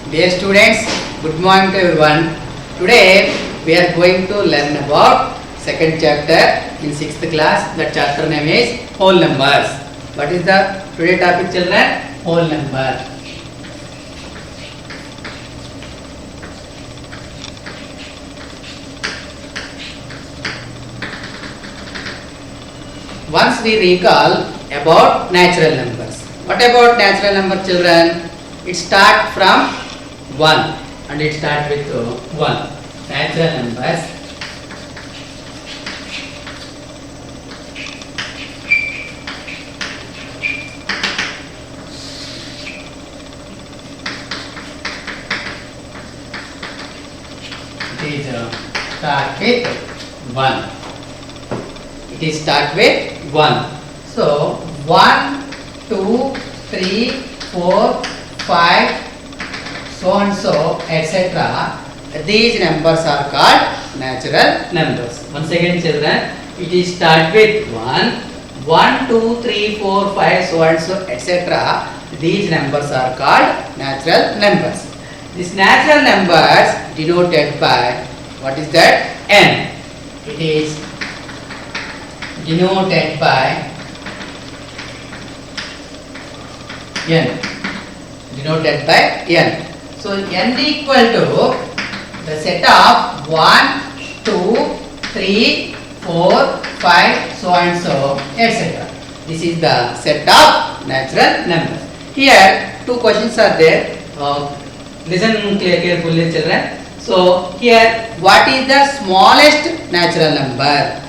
Dear students, good morning to everyone. Today we are going to learn about second chapter in 6th class. The chapter name is whole numbers. What is the today topic, children? Whole number. Once we recall about natural numbers. What about natural number, children? It starts from 1 and it starts with 1. Natural numbers. It is start with 1. It is start with 1. So 1, 2, 3, 4, 5, so and so, etc. These numbers are called natural numbers. Once again, children, it is start with 1, 1, 2, 3, 4, 5, so and so, etc. These numbers are called natural numbers. These natural numbers denoted by what is that? N. It is denoted by N. Denoted by N. So N equal to the set of 1, 2, 3, 4, 5, so and so, etc. This is the set of natural numbers. Here two questions are there. Listen carefully, children. So here, what is the smallest natural number?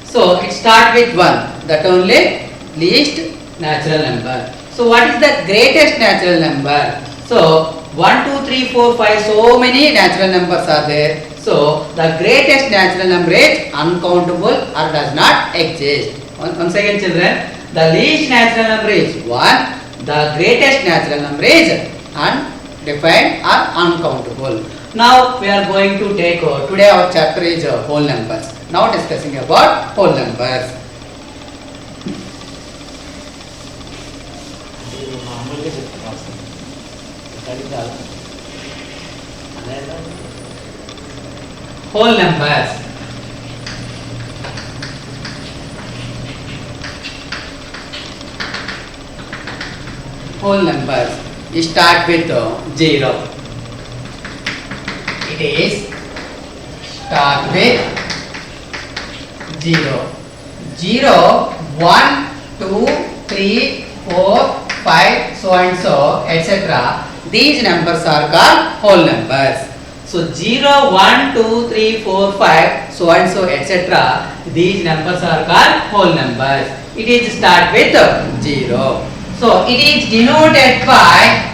So it starts with 1. That only least natural number. So what is the greatest natural number? So 1, 2, 3, 4, 5, so many natural numbers are there. So the greatest natural number is uncountable or does not exist. Once again, children, the least natural number is 1. The greatest natural number is undefined or uncountable. Now we are going to take today our chapter is whole numbers. Now discussing about whole numbers. Whole numbers. Whole numbers. You start with 0. It is start with 0. 0, 1, 2, 3, 4, 5, so and so, etc. These numbers are called whole numbers. So 0, 1, 2, 3, 4, 5, so and so, etc. These numbers are called whole numbers. It is start with 0. So it is denoted by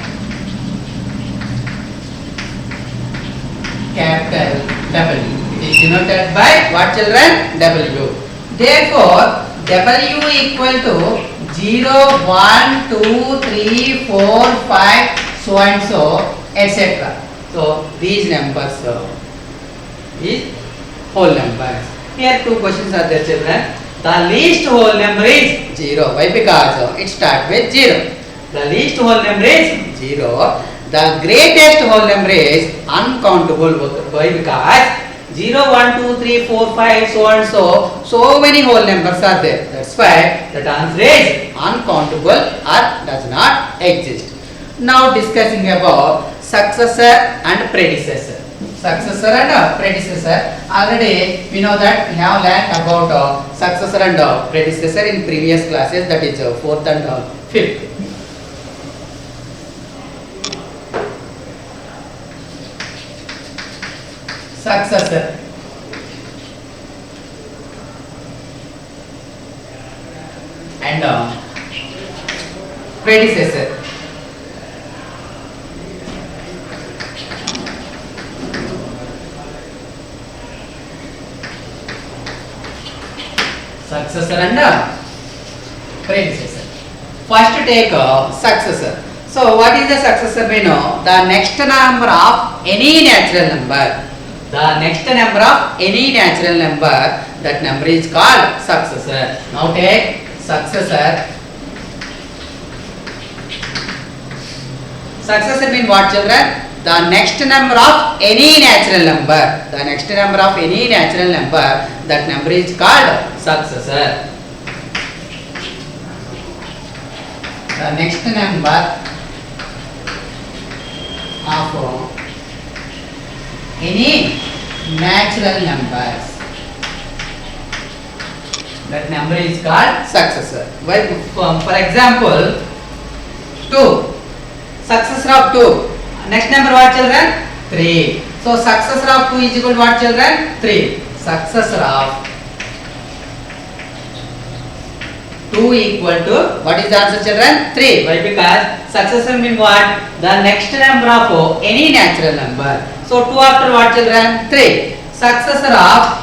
capital W. It is denoted by what, children? W. Therefore, W equal to 0, 1, 2, 3, 4, 5, so and so, etc. So these numbers is whole numbers. Here two questions are there, children. The least whole number is 0. Why? Because it starts with 0. The least whole number is 0. The greatest whole number is uncountable. Why? Because 0, 1, 2, 3, 4, 5, so and so. So many whole numbers are there. That's why the answer is uncountable or does not exist. Now discussing about successor and predecessor. Successor and predecessor. Already we know that we have learned about successor and predecessor in previous classes, that is 4th and 5th. Successor and predecessor. Successor and predecessor. First take successor. So what is the successor? We know the next number of any natural number. The next number of any natural number, that number is called successor. Now take successor. Successor means what, children? the next number of any natural number. The next number of any natural number, that number is called successor. The next number of any natural numbers, that number is called successor. Well, for example, 2, successor of 2. Next number what, children? 3. So successor of 2 is equal to what, children? 3. Successor of 2 equal to, what is the answer, children? 3. Why? Because successor means what? The next number of any natural number. So 2 after what, children? 3. Successor of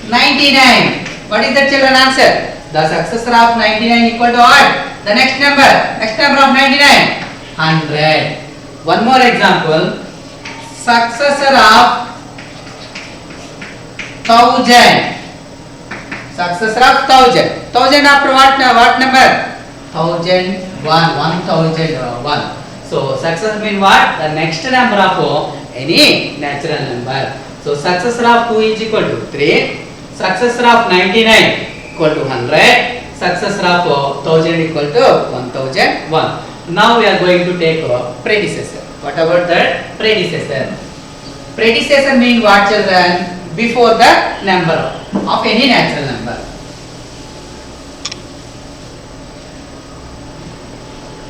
99. What is the, children, answer? The successor of 99 equal to what? The next number of 99, 100. One more example. Successor of 1000. Successor of 1000. 1000 after what number? 1001. 1001. So successor means what? The next number of any natural number. So successor of 2 is equal to 3. Successor of 99 equal to 100. Successor of 1000 equal to 1001. Now we are going to take predecessor. What about that? Predecessor. Predecessor means what, children? Before the number of any natural number.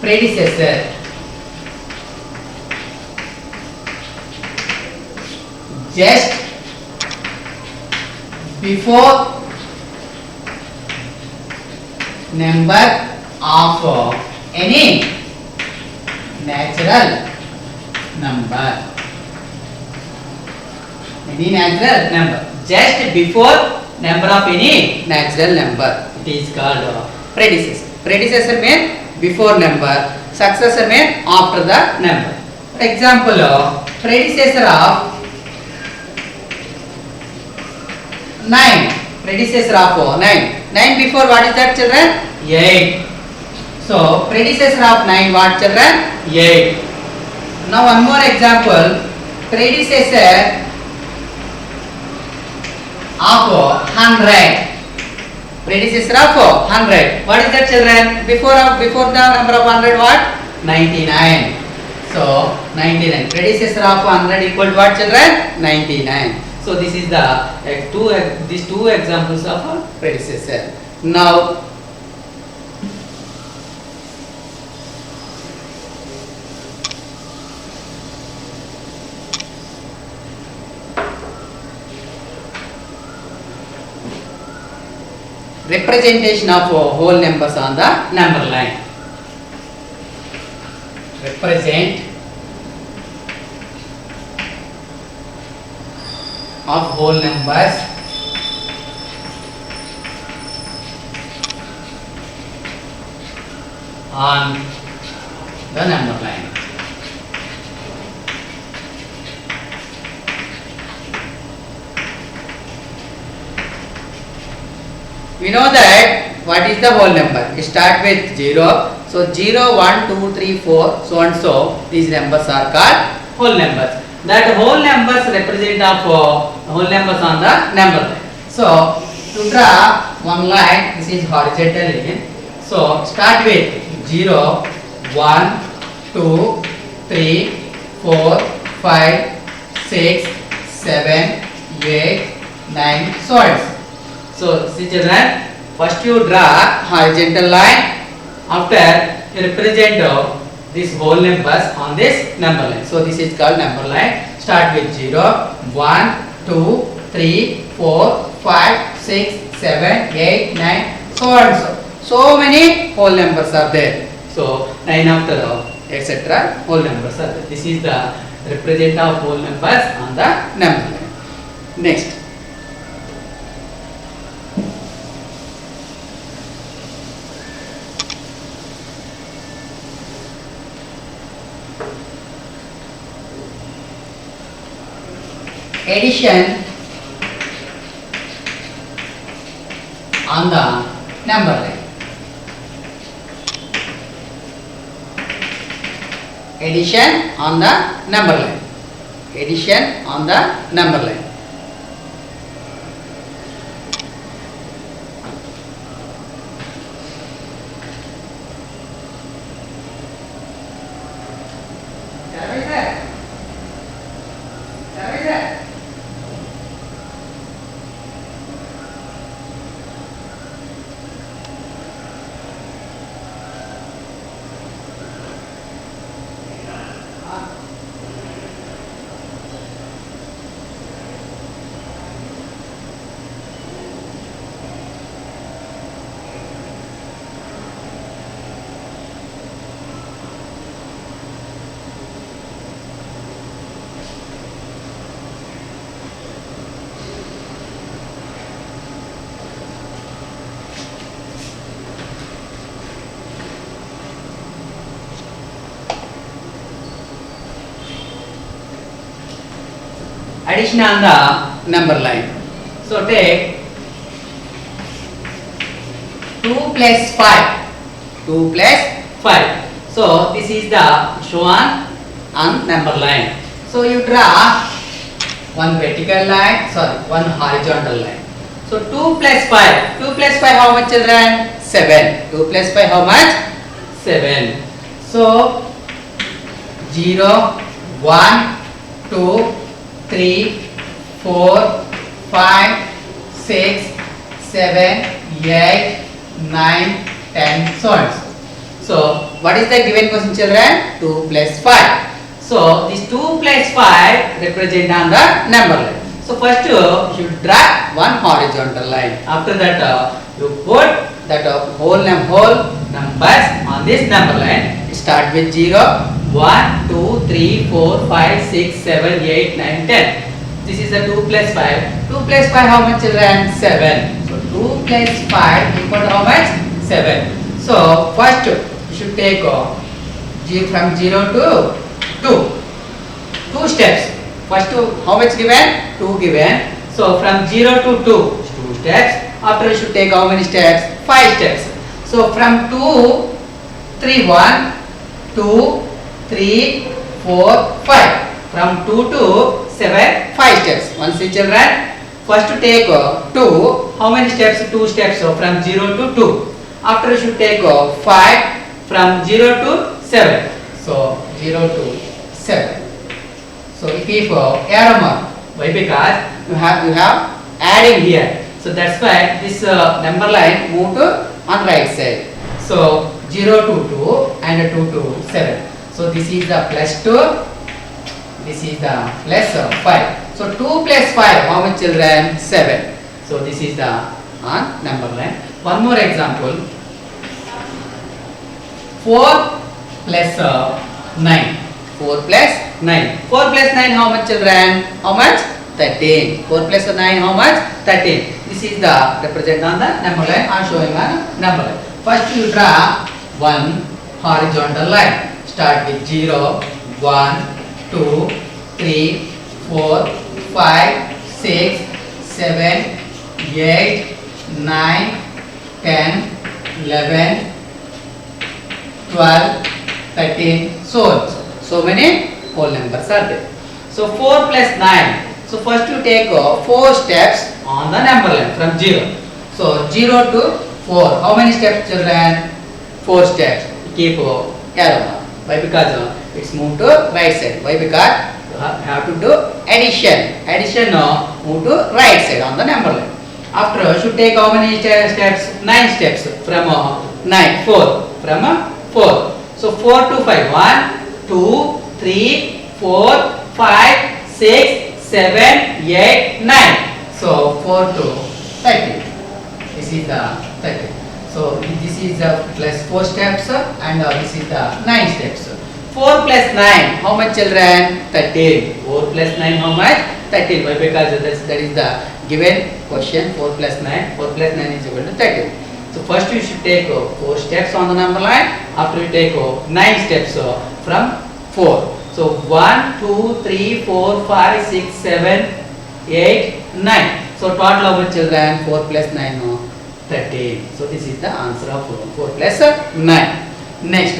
Predecessor. Just before number of any natural number. Any natural number. Just before number of any natural number. It is called predecessor. Predecessor means before number. Successor means after the number. For example, predecessor of 9. Predecessor of 9. 9 before what is that, children? 8. So predecessor of 9 what, children? 8. Now one more example. Predecessor of 100. Predecessor of 100. What is that, children? Before the number of 100 what? 99. So 99. Predecessor of 100 equal to what, children? 99. So this is the these two examples of predecessor. Now representation of whole numbers on the number line. Represent of whole numbers on the number line. We know that what is the whole number? We start with 0. So 0, 1, 2, 3, 4, so and so. These numbers are called whole numbers. That whole numbers represent of whole numbers on the number line. So to draw one line, this is horizontal line. So start with 0, 1, 2, 3, 4, 5, 6, 7, 8, 9, so on. So see, children, first you draw horizontal line. After you represent these whole numbers on this number line. So this is called number line. Start with 0, 1, 2, 3, 4, 5, 6, 7, 8, 9, so and so. So many whole numbers are there. So 9 after etc. whole numbers are there. This is the represent of whole numbers on the number line. Next. Addition on the number line. addition on the number line. Addition on the number line. Addition on the number line. So take 2 plus 5. 2 plus 5. So this is the shown on number line. So you draw one vertical line, one horizontal line. So 2 plus 5. 2 plus 5 how much children? 7. 2 plus 5 how much? 7. So 0, 1, 2, 3, 4, 5, 6, 7, 8, 9, 10, so on. So what is the given question children? 2 plus 5. So this 2 plus 5 represent on the number line. So first you should draw one horizontal line. After that you put that whole numbers on this number line. Start with 0, 1, 2, 3, 4, 5, 6, 7, 8, 9, 10. This is the 2 plus 5. 2 plus 5 how much children? 7. So 2 plus 5 equal to how much? 7. So first you should take from 0 to 2. 2 steps. First how much given? 2 given. So from 0 to 2 steps. After you should take how many steps? 5 steps. So from 2, 3, 1, 2, 3, 4, 5. From 2 to 7, 5 steps. Once see children. First to take 2. How many steps? 2 steps. So from 0 to 2. After you should take 5 from 0 to 7. So 0 to 7. So you keep arrow mark. Why? Because you have adding here. So that's why this number line move to on right side. So 0 to 2 and 2 to 7. So this is the plus 2. This is the plus 5. So 2 plus 5, how much children? 7. So this is the on number line. One more example. 4 plus 9. 4 plus 9. 4 plus 9 how much children? How much? 13. 4 plus 9 how much? 13. This is the represent on the number line. I am showing on number line. First you draw one horizontal line. Start with 0, 1, 2, 3, 4, 5, 6, 7, 8, 9, 10, 11, 12, 13, so on. So many whole numbers are there. So 4 plus 9. So first you take 4 steps on the number line from 0. So 0 to 4. How many steps children? 4 steps. Keep arrow mark. Why? Because it's moved to right side. Why? Because you have to do addition. Addition move to right side on the number line. After you should take how many steps? 9 steps from 9. 4 from 4. So 4 to 5. 1, 2, 3, 4, 5, 6, 7, 8, 9. So 4 to 30. This is the 30. So this is the plus 4 steps and this is the 9 steps. 4 plus 9, how much children? 13. 4 plus 9, how much? 13. Why? Because that is the given question. 4 plus 9. 4 plus 9 is equal to 13. So first you should take 4 steps on the number line. After you take 9 steps from 4. So 1, 2, 3, 4, 5, 6, 7, 8, 9. So total how much children? 4 plus 9, 13. So this is the answer of 4 plus 9. Next,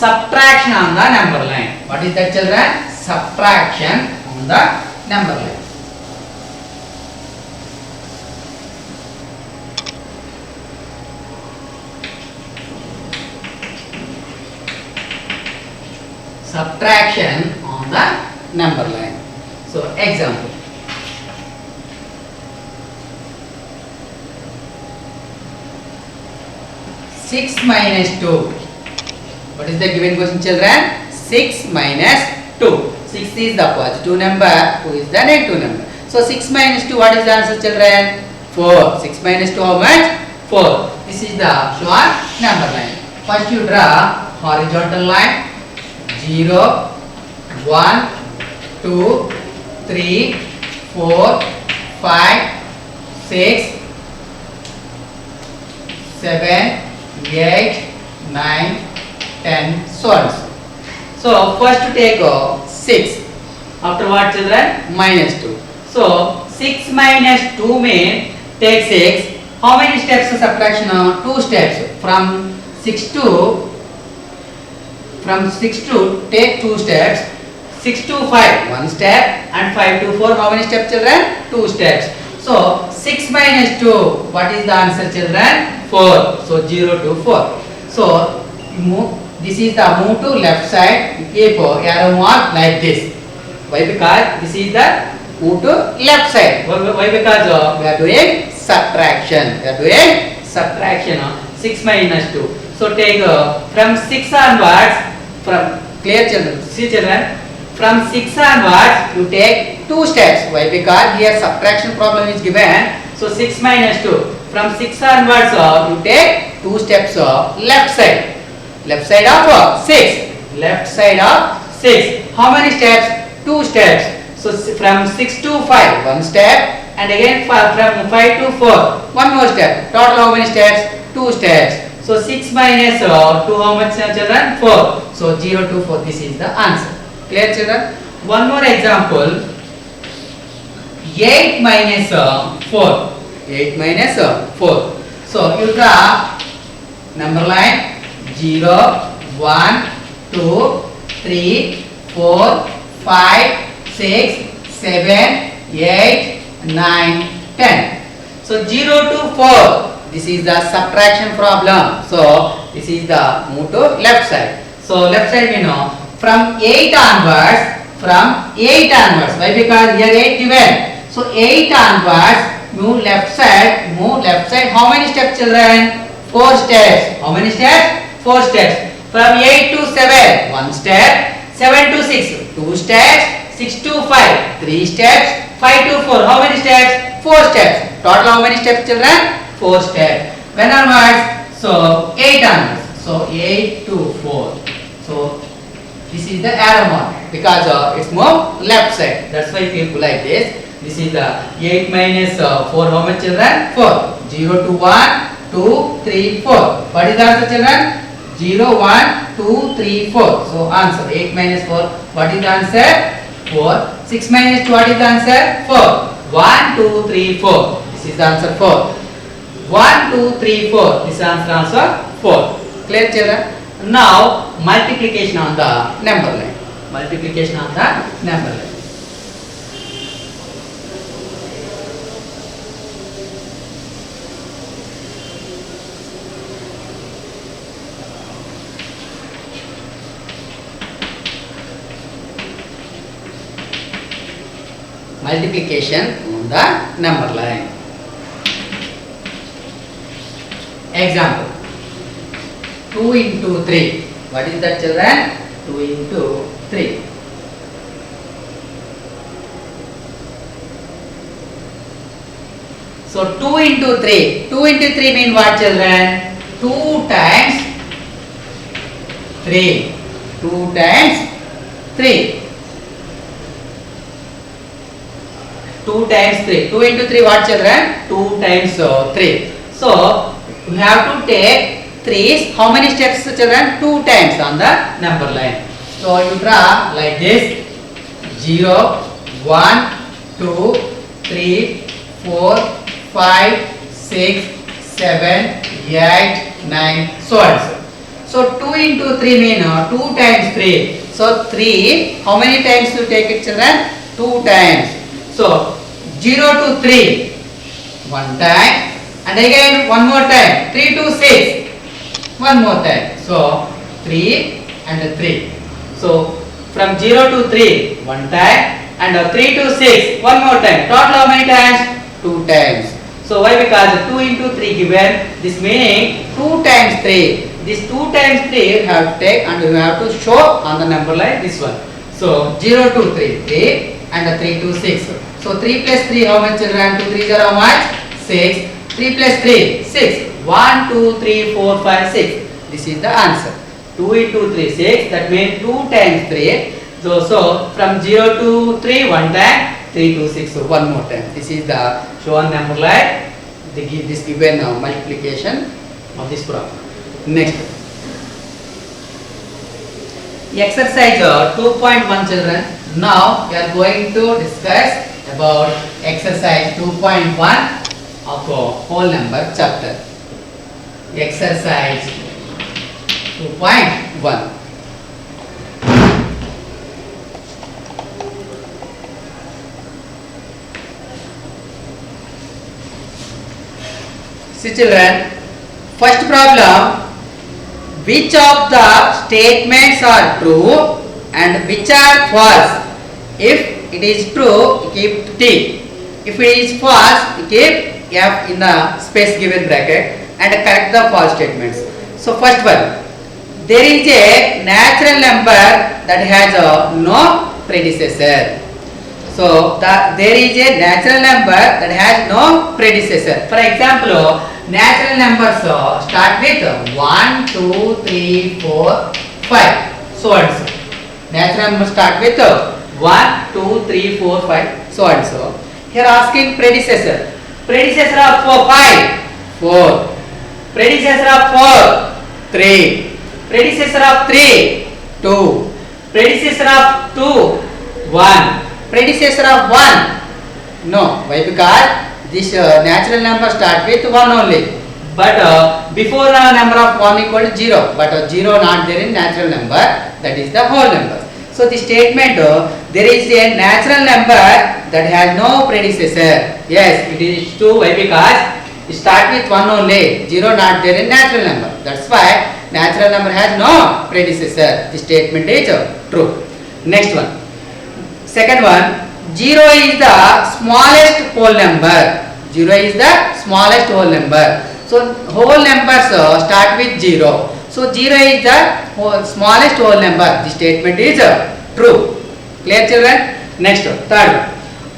subtraction on the number line. What is that, children? Subtraction on the number line. Subtraction on the number line. So example. Six minus 2. What is the given question, children? 6 minus 2. 6 is the positive number, 2 is the negative number. So 6 minus 2, what is the answer, children? 4. 6 minus 2, how much? 4. This is the shown number line. First you draw horizontal line. 0, 1, 2, 3, 4, 5, 6, 7, 8, 9, 10, so on. So first to take 6. After what, children? Minus 2. So 6 minus 2 means take 6. How many steps of subtraction? 2 steps. From 6 to take 2 steps. 6 to 5, 1 step, and 5 to 4, how many steps, children? 2 steps. So 6 minus 2, what is the answer, children? 4. So 0 to 4. So this is the move to left side. Keep arrow mark like this. Why? Because this is the move to left side. Why? Because we are doing subtraction. We are doing subtraction. 6 minus 2. So take from 6 onwards. From clear, children? See, children. From 6 onwards, you take 2 steps. Why? Because here subtraction problem is given. So 6 minus 2. From 6 onwards, you take 2 steps left side. Left side of 6. Left side of 6. How many steps? 2 steps. So from 6 to 5, 1 step. And again from 5 to 4, 1 more step. Total how many steps? 2 steps. So 6 minus 2, how much, children? 4. So 0 to 4, this is the answer. Clear, children? One more example. 8 minus 4. 8 minus 4. So you draw number line 0, 1, 2, 3, 4, 5, 6, 7, 8, 9, 10. So 0 to 4. This is the subtraction problem. So this is the move to left side. So left side we know from 8 onwards. From 8 onwards. Why? Because here 8 given. So 8 onwards. Move left side. Move left side. How many steps, children? 4 steps. How many steps? 4 steps. From 8 to 7, 1 step. 7 to 6, 2 steps. 6 to 5, 3 steps. 5 to 4, how many steps? 4 steps. Total how many steps, children? 4 steps. When onwards? So 8 onwards. So 8 to 4. So this is the arrow mark because it's more left side. That's why we put like this. This is the 8 minus 4. How much, children? 4. 0 to 1, 2, 3, 4. What is the answer, children? 0, 1, 2, 3, 4. So answer 8 minus 4. What is the answer? 4. 6 minus 2. What is the answer? 4. 1, 2, 3, 4. This is the answer 4. 1, 2, 3, 4. This is answer 4. Clear, children? Now multiplication on the number line. Multiplication on the number line. Multiplication on the number line. Example. 2 into 3. What is that, children? 2 into 3. So 2 into 3. 2 into 3 mean what, children? 2 times 3. 2 times 3. 2 times 3. 2 into 3 what, children? 2 times 3. So we have to take 3's how many steps, children? 2 times on the number line. So you draw like this. 0, 1, 2, 3, 4, 5, 6, 7, 8, 9, so on. So 2 into 3 mean 2 times 3. So 3, how many times you take it, children? 2 times. So 0 to 3, 1 time, and again one more time, 3 to 6, one more time. So 3 and 3. So from 0 to 3, 1 time, and 3 to 6, one more time. Total how many times? 2 times. So why? Because 2 into 3 given, this meaning 2 times 3. This 2 times 3 you have to take and you have to show on the number like this one. So 0 to 3, 3, and 3 to 6. So 3 plus 3, how much, children? 2 3s are how much? 6. 3 plus 3, 6. 1, 2, 3, 4, 5, 6. This is the answer. 2 into 3, 6. That means 2 times 3. So from 0 to 3, 1 time, 3 to 6. So one more time. This is the shown number like this given multiplication of this problem. Next. Exercise 2.1, children. Now we are going to discuss about exercise 2.1 of whole number chapter. Exercise 2.1. See, children, first problem, which of the statements are true and which are false? If it is true, keep T. If it is false, keep F in the space given bracket and correct the false statements. So first one, there is a natural number that has no predecessor. So there is a natural number that has no predecessor. For example, natural numbers start with 1, 2, 3, 4, 5, so and so. Natural numbers start with 1, 2, 3, 4, 5, so and so. Here asking predecessor. Predecessor of 5, 4. Predecessor of 4, 3. Predecessor of 3, 2. Predecessor of 2, 1. Predecessor of 1, no. Why? Because this natural number start with 1 only. But before number of 1 equal to 0. But 0 not there in natural number. That is the whole number. So the statement there is a natural number that has no predecessor. Yes, it is true. Why? Because it start with 1 only. 0 not there in natural number. That's why natural number has no predecessor. The statement is true. Next one. Second one, 0 is the smallest whole number. 0 is the smallest whole number. So whole numbers start with 0. So 0 is the smallest whole number. The statement is true. Clear, children? Next, third one.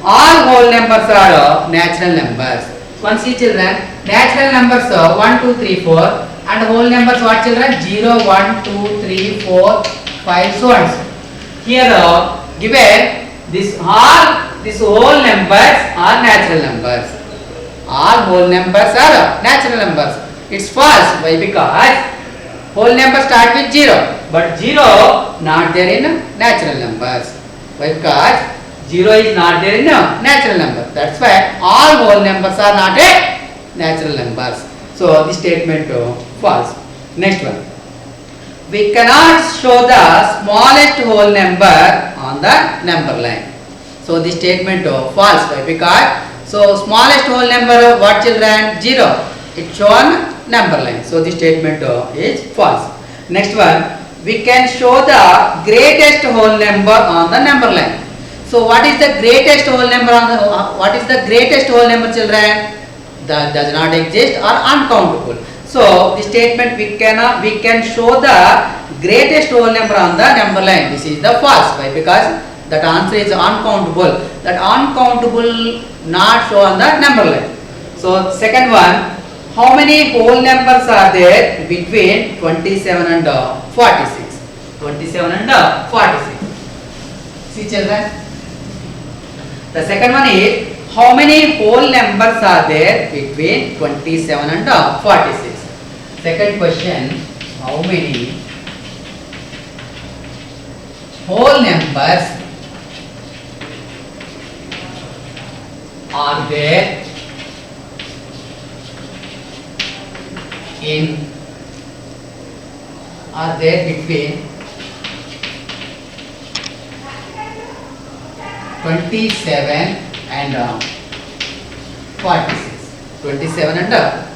All whole numbers are natural numbers. One, see, children, natural numbers 1, 2, 3, 4 and whole numbers what, children? 0, 1, 2, 3, 4, 5, so and so. Here given this whole numbers are natural numbers. All whole numbers are natural numbers. It's false. Why? Because whole number start with 0, but 0 not there in natural numbers. Why? Because 0 is not there in natural number. That's why all whole numbers are not a natural numbers. So this statement false. Next one. We cannot show the smallest whole number on the number line. So this statement false. Why? Because so smallest whole number what, children? 0. It's shown number line. So this statement is false. Next one. We can show the greatest whole number on the number line. So what is the greatest whole number on the what is the greatest whole number, children? That does not exist or uncountable. So the statement we can show the greatest whole number on the number line. This is the false. Why? Because that answer is uncountable. That uncountable not show on the number line. So second one, how many whole numbers are there between 27 and 46? 27 and 46. See, children. The second one is how many whole numbers are there between 27 and 46? Second question, how many whole numbers are there in are there between 27 and 46. 27 and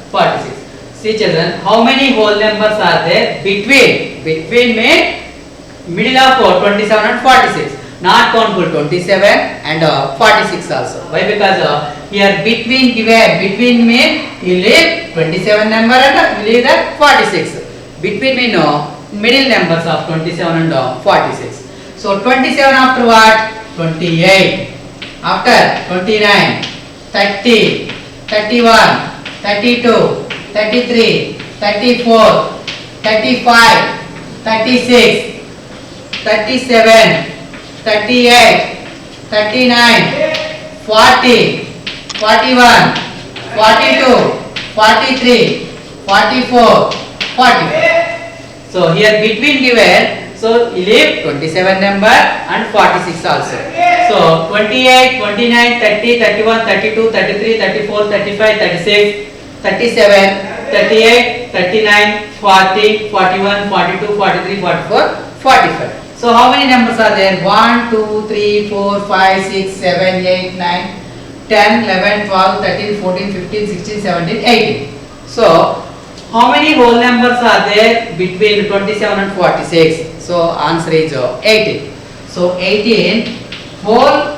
46. See children, how many whole numbers are there between? Between means middle of 27 and 46. Not countable 27 and 46 also. Why? Because here between given. Between means you leave 27 number and you leave that 46. Between means middle numbers of 27 and 46. So 27 after what? 28. After 29, 30, 31, 32, 33, 34, 35, 36, 37, 38, 39, 40, 41, 42, 43, 44, 45. So here between given. So you leave 27 number and 46 also. So 28, 29, 30, 31, 32, 33, 34, 35, 36, 37, 38, 39, 40, 41, 42, 43, 44, 45. So how many numbers are there? 1, 2, 3, 4, 5, 6, 7, 8, 9, 10, 11, 12, 13, 14, 15, 16, 17, 18. So how many whole numbers are there between 27 and 46? So answer is 18. So 18 whole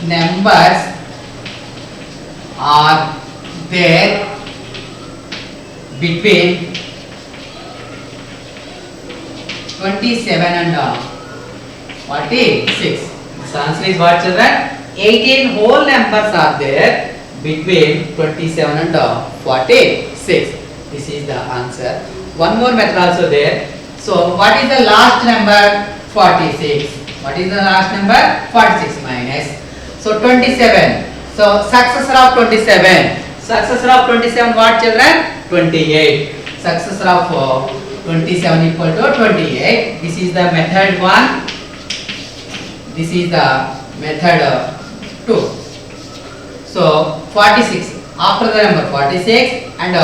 numbers are there between 27 and 46. So answer is what children? 18 whole numbers are there between 27 and 46. This is the answer. One more method also there. So what is the last number? 46. What is the last number? 46 minus. So 27. So successor of 27. Successor of 27 what children? 28. Successor of 27 equal to 28. This is the method 1. This is the method 2. So 46. After the number 46 and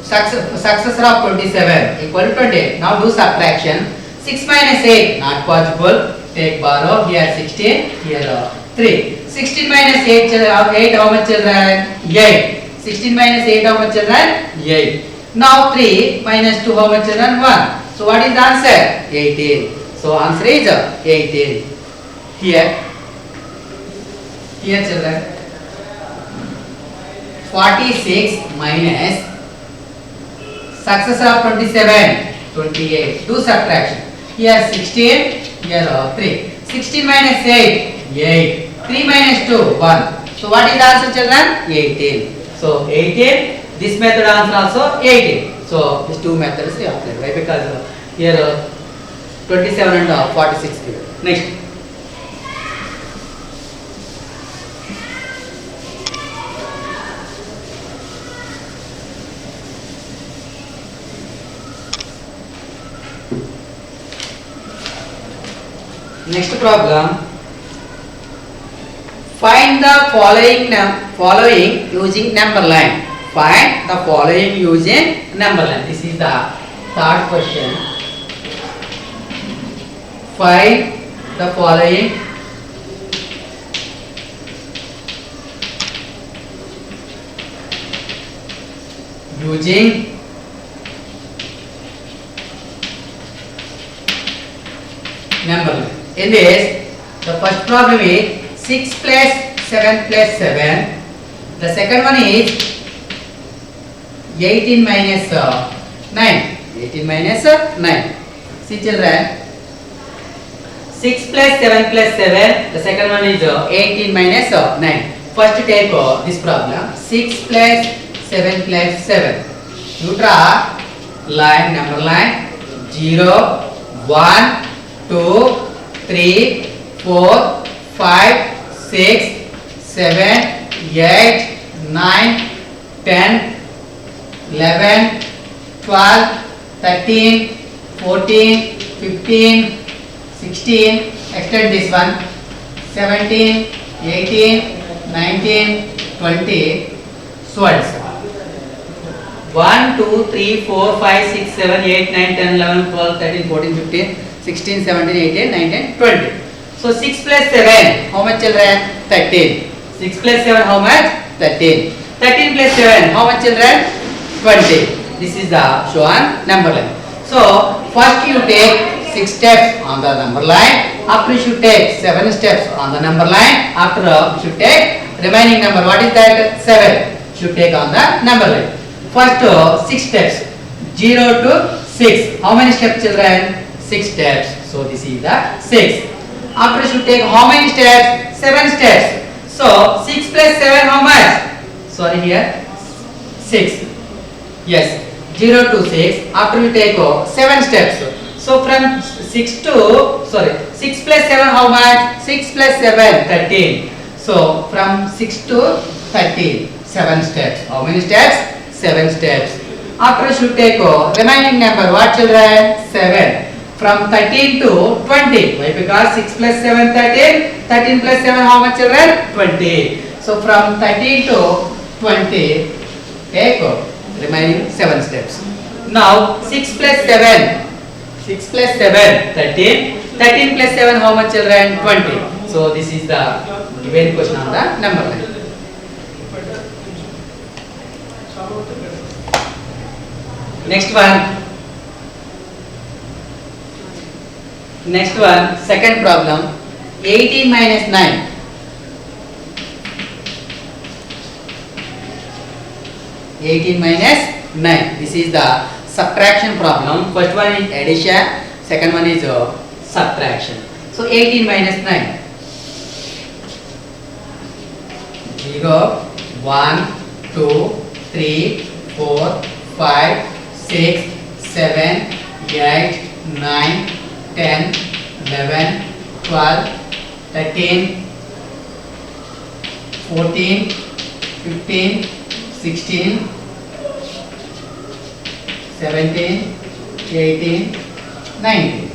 successor of 27 equal to 28. Now do subtraction. 6 minus 8 not possible. Take borrow. Here 16. Here 3. 16 minus 8, 8 how much children? 8. 16 minus 8 how much children? 8. Now 3 minus 2 how much children? 1. So what is the answer? 18. So answer is 18. Here children. 46 minus successor of 27, 28. Do subtraction. Here 16, here 3. 16 minus 8, 8. 3 minus 2, 1. So what is the answer children? 18. So 18. This method answer also 18. So these two methods we applied. Why? Because here 27 and 46 given. Next. Next problem. Find the following using number line. Find the following using number line. This is the third question. Find the following using number line. In this, the first problem is 6 plus 7 plus 7. The second one is 18 minus 9. 18 minus 9. See children. 6 plus 7 plus 7. The second one is 18 minus 9. First take this problem. 6 plus 7 plus 7. You draw line, number line. 0, 1, 2, 3, 4, 5, 6, 7, 8, 9, 10, 11, 12, 13, 14, 15, 16, extend this one, 17, 18, 19, 20, so and so. 1, 2, 3, 4, 5, 6, 7, 8, 9, 10, 11, 12, 13, 14, 15, 16, 17, 18, 19, 20. So 6 plus 7, how much children? 13. 6 plus 7, how much? 13. 13 plus 7, how much children? 20. This is the shown number line. So first you take 6 steps on the number line. After you should take 7 steps on the number line. After you should take remaining number. What is that? 7. Should take on the number line. First 6 steps. 0 to 6. How many steps children? 6 steps. So this is the 6. After you should take how many steps? 7 steps. So 6 plus 7 how much? Sorry here. 6. Yes. 0 to 6. After you take 7 steps. So from 6 plus 7 how much? 6 plus 7 13. So from 6 to 13 7 steps. How many steps? 7 steps. After you should take remaining number. What children? 7. From 13 to 20. Why? Because 6 plus 7 13. 13 plus 7 how much children? 20. So from 13 to 20 take remaining 7 steps. Now 6 plus 7. 6 plus 7, 13. 13 plus 7, how much children? 20. So this is the given question on the number line. Next one, second problem. 18 minus 9. 18 minus 9. This is the subtraction problem. First one is addition, second one is subtraction. So 18 minus 9. 0, 1, 2, 3, 4, 5, 6, 7, 8, 9, 10, 11, 12, 13, 14, 15, 16, 17, 18, 19.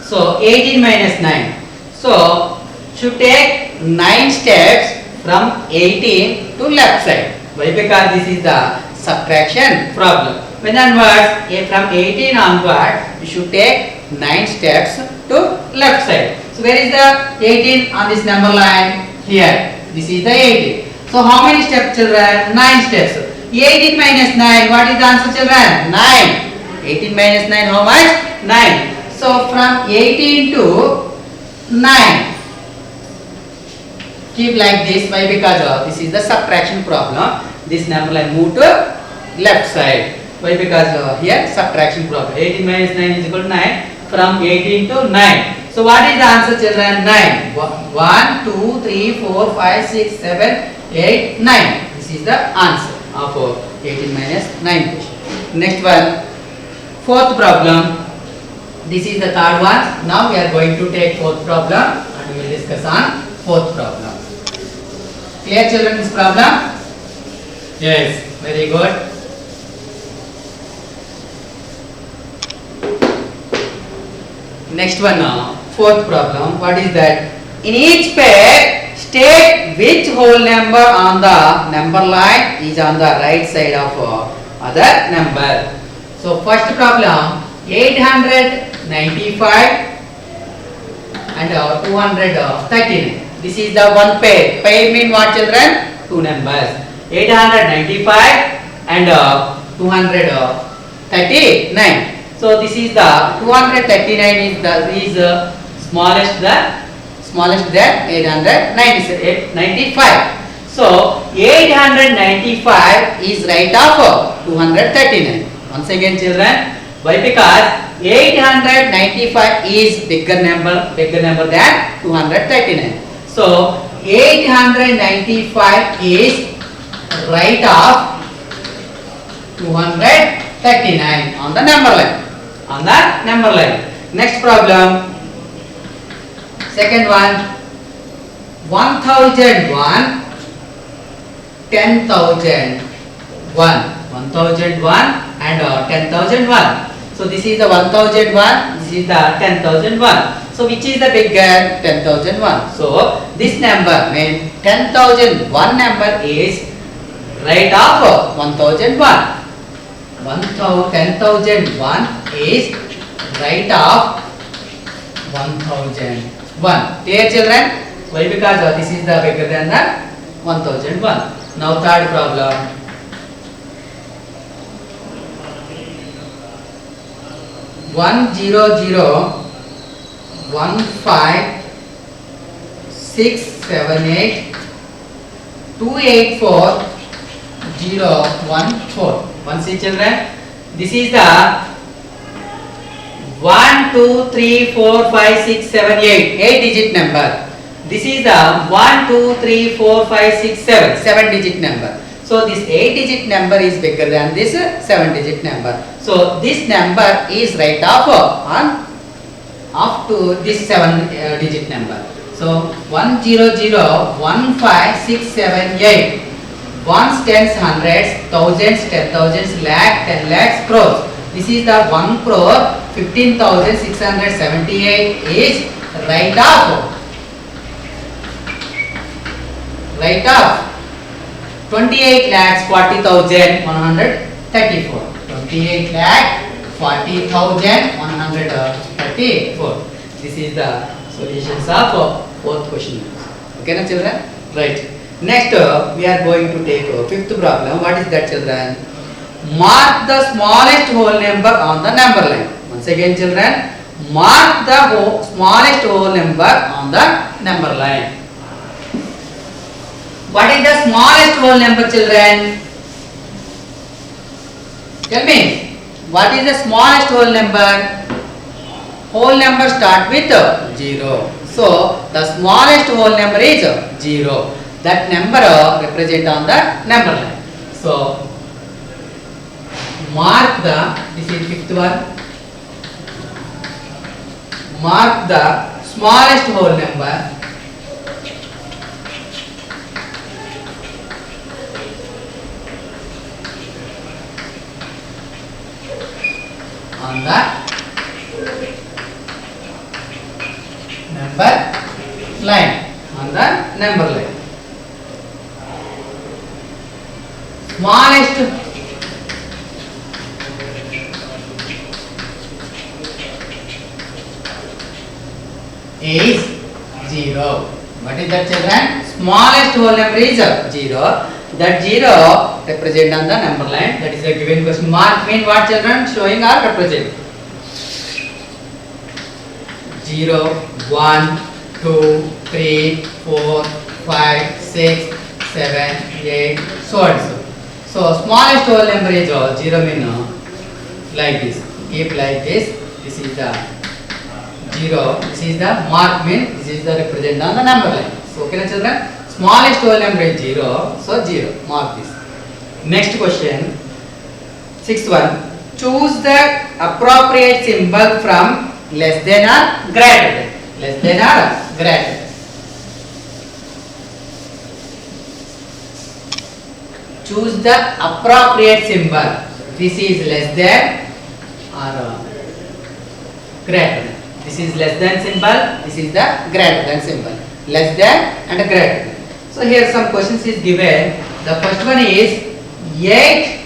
So 18 minus 9. So should take 9 steps from 18 to left side. Why? Because this is the subtraction problem. When onwards, from 18 onward, you should take 9 steps to left side. So where is the 18 on this number line? Here. This is the 18. So how many steps children? 9 steps. 18 minus 9, what is the answer children? 9. 18 minus 9, how much? 9. So from 18 to 9. Keep like this. Why? Because this is the subtraction problem. This number line move to left side. Why? Because here subtraction problem. 18 minus 9 is equal to 9. From 18 to 9. So what is the answer children? 9. 1, 2, 3, 4, 5, 6, 7, 8, 9. This is the answer of 18 minus 9 question. Next one, fourth problem. This is the third one. Now we are going to take fourth problem and we will discuss on fourth problem. Clear children this problem? Yes, very good. Next one now, fourth problem. What is that? In each pair, state which whole number on the number line is on the right side of other number. So first problem, 895 and 213. This is the one pair. Pair mean what children? Two numbers. 895 and 239. So this is the 239 is smallest than 895. So 895 is right of 239. Once again children, why? Because 895 is bigger number than 239. So 895 is right of 239 on the number line. Next problem. Second one, 1001, 10,001, 1001 and 10,001. So this is the 1001, this is the 10,001. So which is the bigger? 10,001. So this number means 10,001 number is right of 1001. 10,001 is right of 1001. Clear children? Why? Because this is the bigger than the 1001. Now third problem. 10015678284 One see children. This is the 1 2 3 4 5 6 7 8 digit number. This is the 1 2 3 4 5 6 7 digit number. So this 8 digit number is bigger than this 7 digit number. So this number is right on to this 7 digit number. So 1001567 ones, tens, hundreds, thousands, 10,000s, lakh, 10 lakhs, crores. This is the 1 crore 15,678 is right of 28 lakhs 40,134. 28 lakh 40,134. This is the solutions of fourth question. Okay na children? Right. Next we are going to take fifth problem. What is that children? Mark the smallest whole number on the number line. Once again children, mark the smallest whole number on the number line. What is the smallest whole number children? Tell me, what is the smallest whole number? Whole number start with 0. So the smallest whole number is 0. That number represent on the number line. So mark the, this is fifth one, mark the smallest whole number on the number line. On the number line. Smallest is 0. What is that children? Smallest whole number is 0. That 0 represent on the number line. That is a given question. Mark mean what children? Showing or represent. 0, 1, 2, 3, 4, 5, 6, 7, 8, so and so. So smallest whole number is 0 mean like this. Keep like this. This is the 0. This is the mark mean. This is the represent on the number line. So okay children. Smallest whole number is 0. So 0. Mark this. Next question. Sixth one. Choose the appropriate symbol from less than or greater than. Less than or greater than. Choose the appropriate symbol. This is less than or greater than. This is less than symbol. This is the greater than symbol. Less than and greater than. So here some questions is given. The first one is 8-7.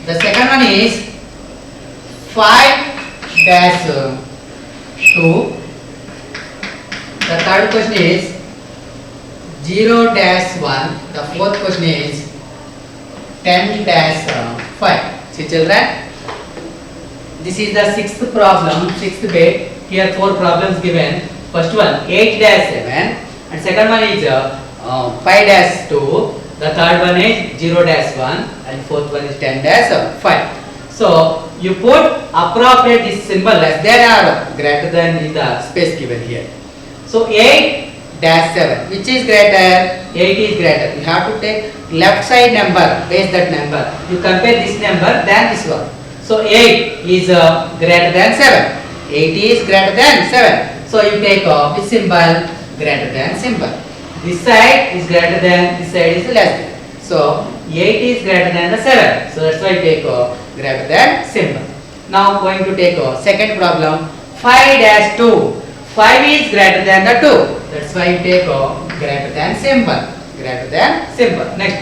The second one is 5-2. The third question is 0-1. The fourth question is 10-5. See children, this is the sixth problem, sixth bit. Here four problems given. First one 8-7, and second one is 5-2. The third one is 0-1, and fourth one is 10-5. So you put appropriate this symbol less than or greater than in the space given here. So 8-7, which is greater? 8 is greater. You have to take left side number, base that number. You compare this number than this one. So 8 is greater than 7. 8 is greater than 7. So you take this symbol greater than symbol. This side is greater than, this side is less than. So 8 is greater than the 7. So that's why you take greater than symbol. Now going to take second problem 5-2. 5 is greater than the 2. That's why you take greater than symbol. greater than symbol. Next,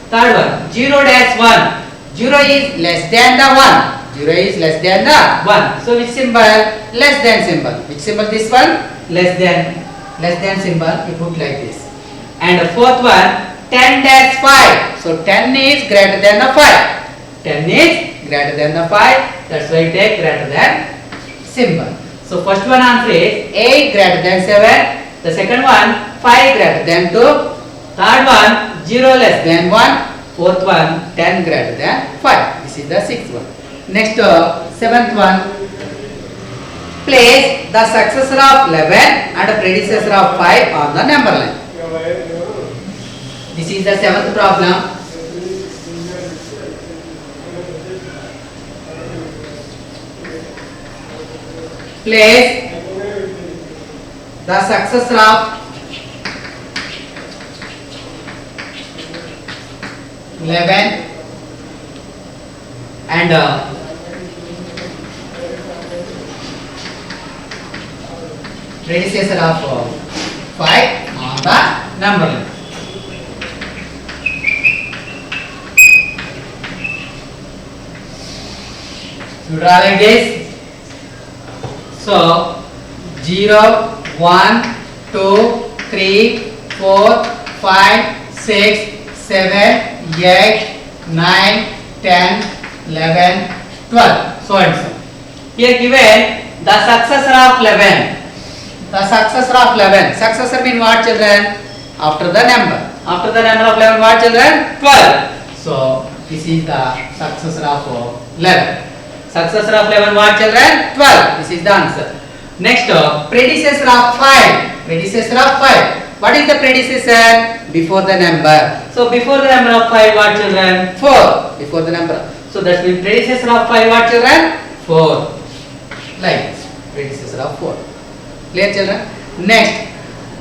third one, 0 dash 1. 0 is less than the 1. 0 is less than the 1. So which symbol? Less than symbol. Which symbol this one? Less than symbol. You put like this. And the fourth one, 10 dash 5. So 10 is greater than the 5. 10 is greater than the 5. That's why you take greater than symbol. So first one answer is 8 greater than 7. The second one, 5 greater than 2. Third one, 0 less than 1. Fourth one, 10 greater than 5. This is the sixth one. Next, seventh one. Place the successor of 11 and the predecessor of 5 on the number line. This is the seventh problem. Place the successor of 11 and predecessor of 5 on the number line. You draw like this. So 0, 1, 2, 3, 4, 5, 6, 7, 8, 9, 10, 11, 12. So and so. Here given the successor of 11. The successor of 11. Successor means what, children? After the number. After the number of 11, what, children? 12. So this is the successor of 11. Successor of 11, what, children? 12. This is the answer. Next, predecessor of 5. Predecessor of 5. What is the predecessor? Before the number. So before the number of 5, what, children? 4. Before the number. So that means predecessor of 5, what, children? 4. Like this. Predecessor of 4. Clear, children? Next,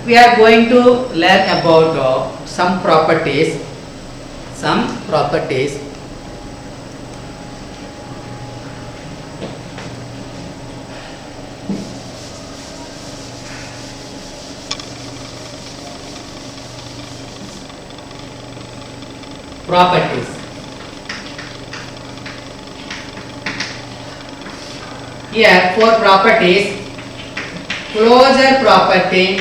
we are going to learn about some properties. Some properties. Properties. Here, 4 properties. Closure property.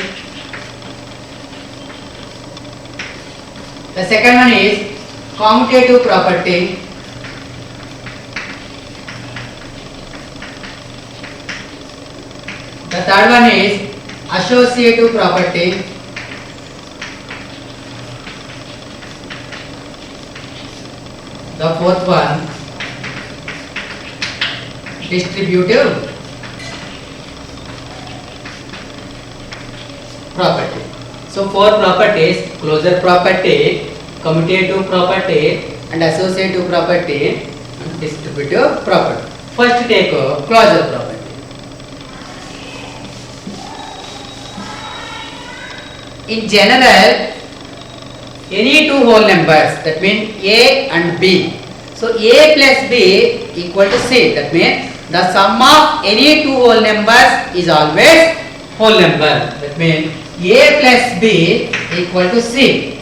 The second one is commutative property. The third one is associative property. The fourth one, distributive property. So 4 properties: closure property, commutative property, and associative property, and distributive property. First take closure property. In general, any two whole numbers, that means A and B. So A plus B equal to C. That means the sum of any two whole numbers is always whole number. That means A plus B equal to C.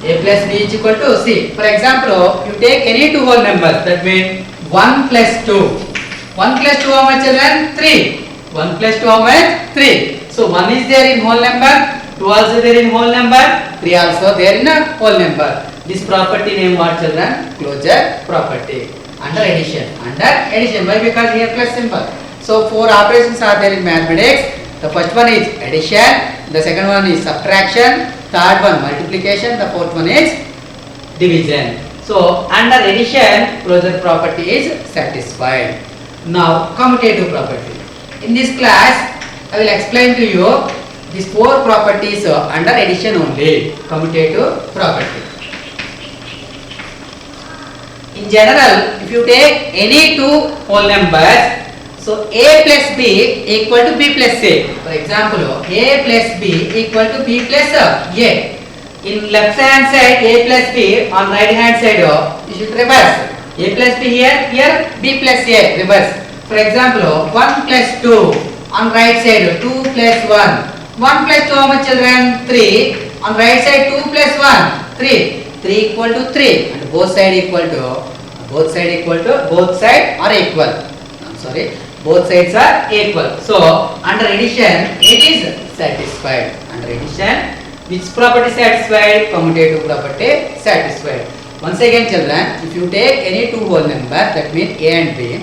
A plus B is equal to C. For example, you take any two whole numbers. That means 1 plus 2. 1 plus 2 how much, children? 3. 1 plus 2 how much? 3. So 1 is there in whole number. 2 also there in whole number, 3 also there in a whole number. This property name what, children? Closure property. Under addition. Under addition. Why? Because here plus symbol. So 4 operations are there in mathematics. The first one is addition. The second one is subtraction. Third one multiplication. The fourth one is division. So under addition, closure property is satisfied. Now commutative property. In this class, I will explain to you these 4 properties under addition only. Commutative property. In general, if you take any two whole numbers, so A plus B equal to B plus A. For example, A plus B equal to B plus A. In left hand side A plus B, on right hand side you should reverse. A plus B here B plus A, reverse. For example, 1 plus 2, on right side 2 plus 1. 1 plus 2 how much, children? 3. On right side 2 plus 1, 3. 3 equal to 3 and both side are equal. I'm sorry, both sides are equal. So under addition it is satisfied. Under addition which property satisfied? Commutative property satisfied. Once again children, if you take any two whole numbers, that means A and B,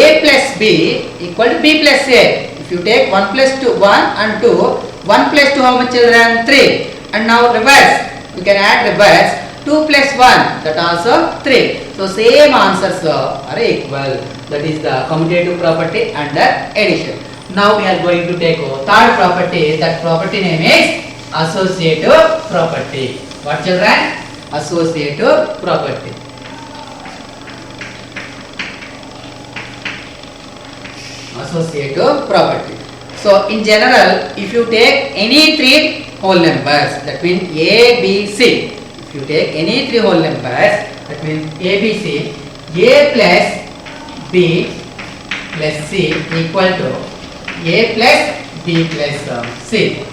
A plus B equal to B plus A. If you take 1 plus 2, 1 and 2, 1 plus 2 how much children? 3. And now reverse, you can add reverse, 2 plus 1, that also 3. So same answers are equal. That is the commutative property under addition. Now we are going to take third property. That property name is associative property. What children? Associative property. Associative property. So in general, if you take any three whole numbers, that means A, B, C. If you take any three whole numbers, that means A, B, C, A plus B plus C equal to A plus B plus C.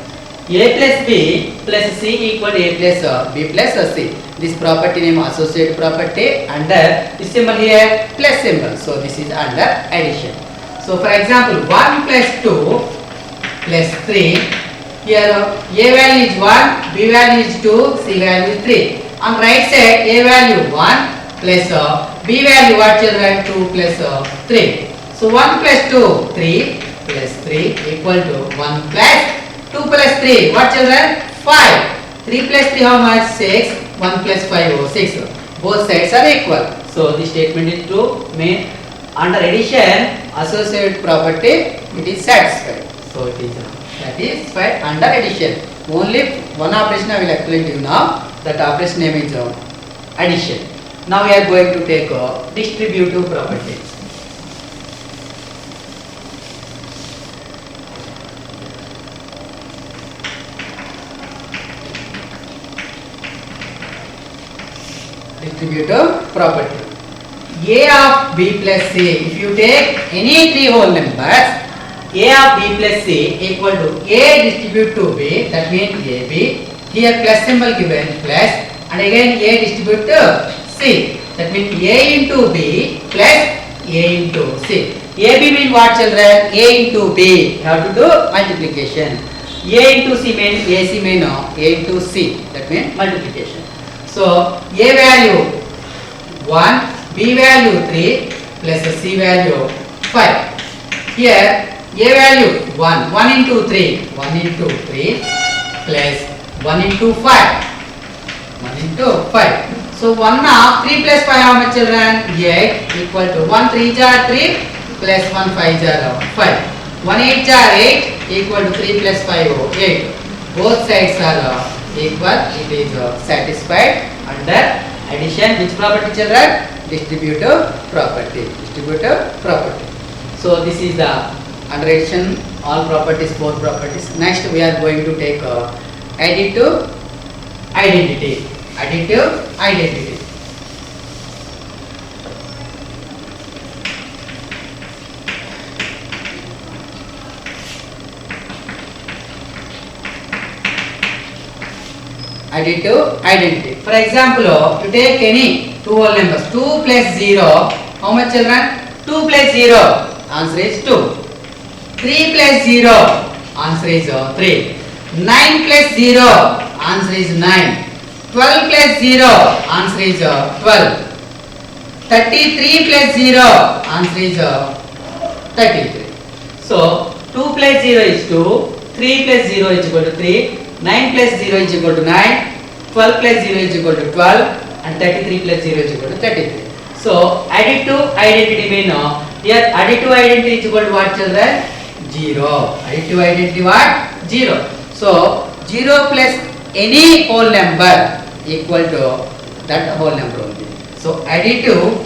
A plus B plus C equal to A plus B plus C. This property name associative property, under this symbol here plus symbol. So this is under addition. So for example 1 plus 2 plus 3. Here A value is 1, B value is 2, C value is 3. On right side A value 1 plus B value what children? 2 plus 3. So 1 plus 2, 3 plus 3 equal to 1 plus 2 plus 3. What children? 5. 3 plus 3 how much? 6. 1 plus 5 6. Both sides are equal. So this statement is true. Mean under addition associative property it is satisfied. So it is satisfied under addition. Only one operation I will explain to you now. That operation name is addition. Now we are going to take distributive property. Distributive property. A of B plus C. If you take any three whole numbers, A of B plus C equal to A distribute to B, that means AB. Here plus symbol given plus, and again A distribute to C, that means A into B plus A into C. AB means what children? A into B. You have to do multiplication. A into C means AC means A into C, that means multiplication. So A value 1, B value 3 plus C value 5. Here A value 1, 1 into 3, 1 into 3 plus 1 into 5, 1 into 5. So 1 of 3 plus 5 how much children? 8 equal to 1 3 jar 3 plus 1 5 jar 5. 1 8 jar 8 equal to 3 plus 5 8. Both sides are equal. It is satisfied under addition. Which property children? Distributive property. Distributive property. So this is the under addition all properties, 4 properties. Next we are going to take additive identity. Additive identity. Additive identity. For example, you take any two whole numbers. 2 plus 0. How much children? 2 plus 0. Answer is 2. 3 plus 0. Answer is 3. 9 plus 0. Answer is 9. 12 plus 0. Answer is 12. 33 plus 0. Answer is 33. So 2 plus 0 is 2. 3 plus 0 is equal to 3. 9 plus 0 is equal to 9, 12 plus 0 is equal to 12, and 33 plus 0 is equal to 33. So additive identity means here additive identity is equal to what children? 0. Additive identity what? 0. So 0 plus any whole number equal to that whole number only. So additive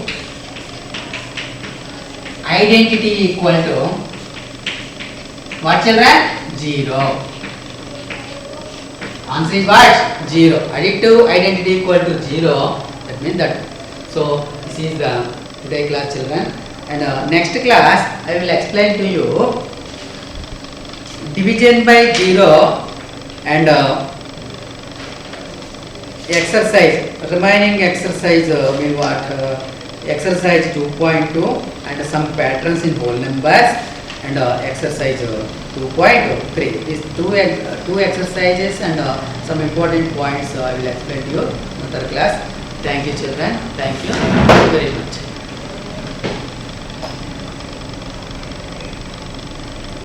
identity equal to what children? 0. Answer is what? 0. Additive identity equal to 0. That means that. So this is the today class children. And next class I will explain to you division by 0 and exercise, remaining exercise mean what? Exercise 2.2 and some patterns in whole numbers, and exercise 2.3. These two exercises and some important points I will explain to you in another class. Thank you children. Thank you.